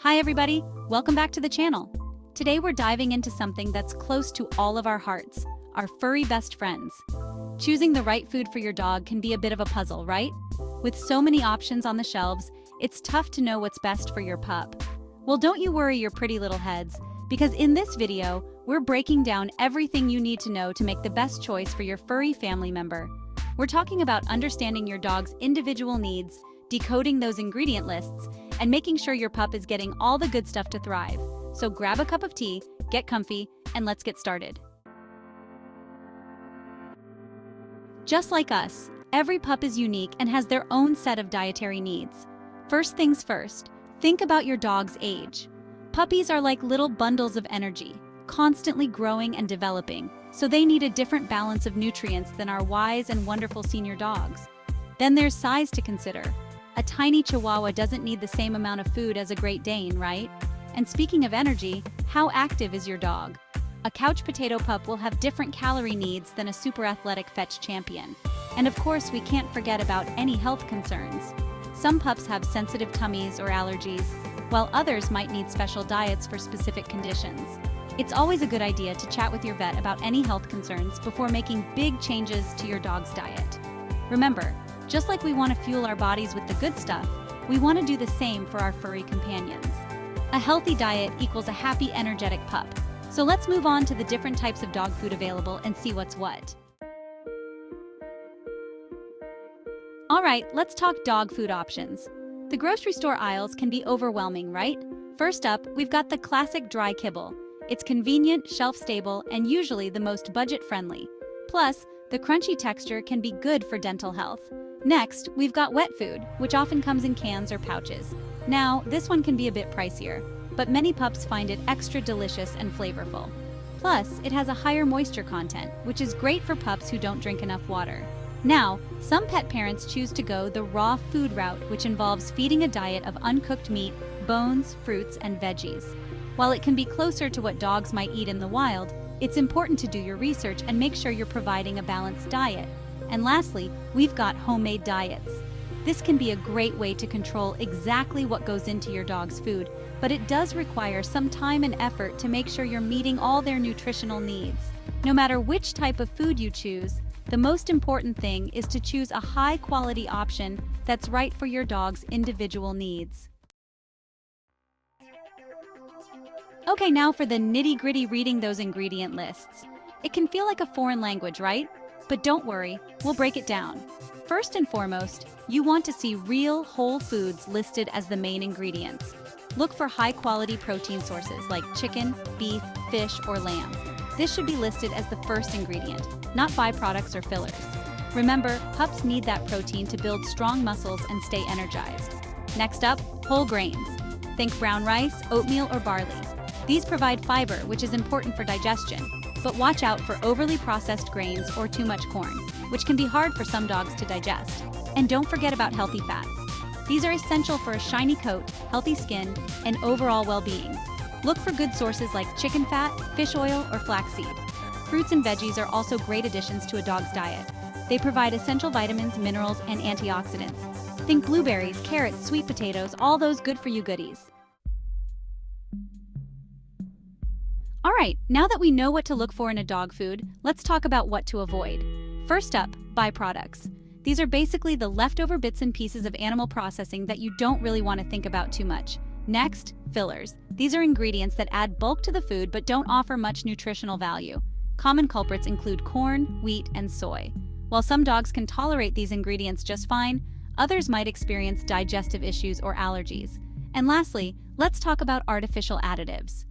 Hi everybody, welcome back to the channel. Today we're diving into something that's close to all of our hearts, our furry best friends. Choosing the right food for your dog can be a bit of a puzzle, right? With so many options on the shelves, it's tough to know what's best for your pup. Well, don't you worry your pretty little heads, because in this video, we're breaking down everything you need to know to make the best choice for your furry family member. We're talking about understanding your dog's individual needs, decoding those ingredient lists, and making sure your pup is getting all the good stuff to thrive. So grab a cup of tea, get comfy, and let's get started. Just like us, every pup is unique and has their own set of dietary needs. First things first, think about your dog's age. Puppies are like little bundles of energy, constantly growing and developing, so they need a different balance of nutrients than our wise and wonderful senior dogs. Then there's size to consider. A tiny Chihuahua doesn't need the same amount of food as a Great Dane, right? And speaking of energy, how active is your dog? A couch potato pup will have different calorie needs than a super athletic fetch champion. And of course, we can't forget about any health concerns. Some pups have sensitive tummies or allergies, while others might need special diets for specific conditions. It's always a good idea to chat with your vet about any health concerns before making big changes to your dog's diet. Remember, just like we want to fuel our bodies with the good stuff, we want to do the same for our furry companions. A healthy diet equals a happy, energetic pup. So let's move on to the different types of dog food available and see what's what. All right, let's talk dog food options. The grocery store aisles can be overwhelming, right? First up, we've got the classic dry kibble. It's convenient, shelf-stable, and usually the most budget-friendly. Plus, the crunchy texture can be good for dental health. Next, we've got wet food, which often comes in cans or pouches. Now, this one can be a bit pricier, but many pups find it extra delicious and flavorful. Plus, it has a higher moisture content, which is great for pups who don't drink enough water. Now, some pet parents choose to go the raw food route, which involves feeding a diet of uncooked meat, bones, fruits, and veggies. While it can be closer to what dogs might eat in the wild, it's important to do your research and make sure you're providing a balanced diet. And lastly, we've got homemade diets. This can be a great way to control exactly what goes into your dog's food, but it does require some time and effort to make sure you're meeting all their nutritional needs. No matter which type of food you choose, the most important thing is to choose a high-quality option that's right for your dog's individual needs. Okay, now for the nitty-gritty reading those ingredient lists. It can feel like a foreign language, right? But don't worry, we'll break it down. First and foremost, you want to see real, whole foods listed as the main ingredients. Look for high-quality protein sources like chicken, beef, fish, or lamb. This should be listed as the first ingredient, not byproducts or fillers. Remember, pups need that protein to build strong muscles and stay energized. Next up, whole grains. Think brown rice, oatmeal, or barley. These provide fiber, which is important for digestion. But watch out for overly processed grains or too much corn, which can be hard for some dogs to digest. And don't forget about healthy fats. These are essential for a shiny coat, healthy skin, and overall well-being. Look for good sources like chicken fat, fish oil, or flaxseed. Fruits and veggies are also great additions to a dog's diet. They provide essential vitamins, minerals, and antioxidants. Think blueberries, carrots, sweet potatoes, all those good-for-you goodies. All right, now that we know what to look for in a dog food, let's talk about what to avoid. First up, byproducts. These are basically the leftover bits and pieces of animal processing that you don't really want to think about too much. Next, fillers. These are ingredients that add bulk to the food but don't offer much nutritional value. Common culprits include corn, wheat, and soy. While some dogs can tolerate these ingredients just fine, others might experience digestive issues or allergies. And lastly, let's talk about artificial additives.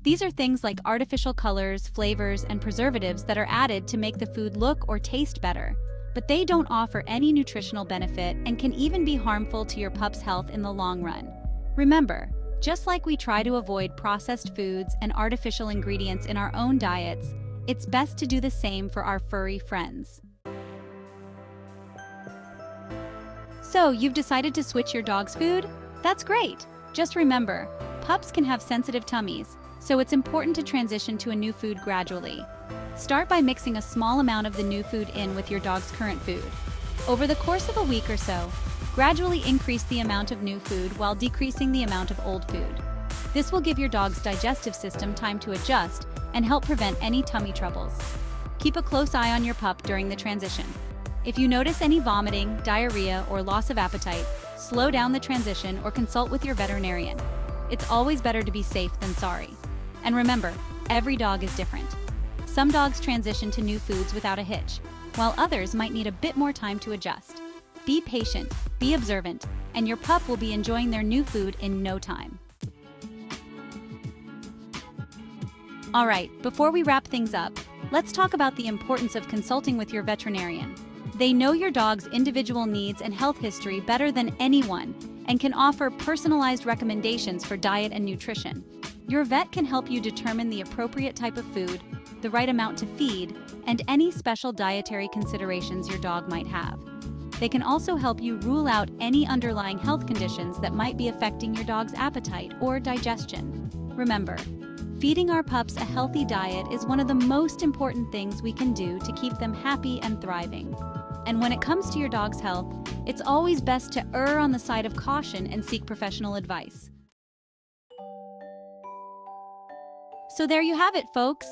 These are things like artificial colors, flavors, and preservatives that are added to make the food look or taste better. But they don't offer any nutritional benefit and can even be harmful to your pup's health in the long run. Remember, just like we try to avoid processed foods and artificial ingredients in our own diets, it's best to do the same for our furry friends. So, you've decided to switch your dog's food? That's great! Just remember, pups can have sensitive tummies, so it's important to transition to a new food gradually. Start by mixing a small amount of the new food in with your dog's current food. Over the course of a week or so, gradually increase the amount of new food while decreasing the amount of old food. This will give your dog's digestive system time to adjust and help prevent any tummy troubles. Keep a close eye on your pup during the transition. If you notice any vomiting, diarrhea, or loss of appetite, slow down the transition or consult with your veterinarian. It's always better to be safe than sorry. And remember, every dog is different. Some dogs transition to new foods without a hitch, while others might need a bit more time to adjust. Be patient, be observant, and your pup will be enjoying their new food in no time. All right, before we wrap things up, let's talk about the importance of consulting with your veterinarian. They know your dog's individual needs and health history better than anyone and can offer personalized recommendations for diet and nutrition. Your vet can help you determine the appropriate type of food, the right amount to feed, and any special dietary considerations your dog might have. They can also help you rule out any underlying health conditions that might be affecting your dog's appetite or digestion. Remember, feeding our pups a healthy diet is one of the most important things we can do to keep them happy and thriving. And when it comes to your dog's health, it's always best to err on the side of caution and seek professional advice. So there you have it, folks.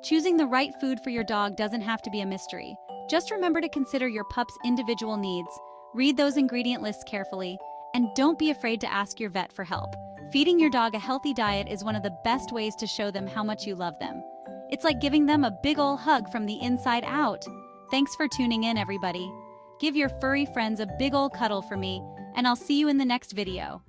Choosing the right food for your dog doesn't have to be a mystery. Just remember to consider your pup's individual needs, read those ingredient lists carefully, and don't be afraid to ask your vet for help. Feeding your dog a healthy diet is one of the best ways to show them how much you love them. It's like giving them a big ol' hug from the inside out. Thanks for tuning in, everybody. Give your furry friends a big ol' cuddle for me, and I'll see you in the next video.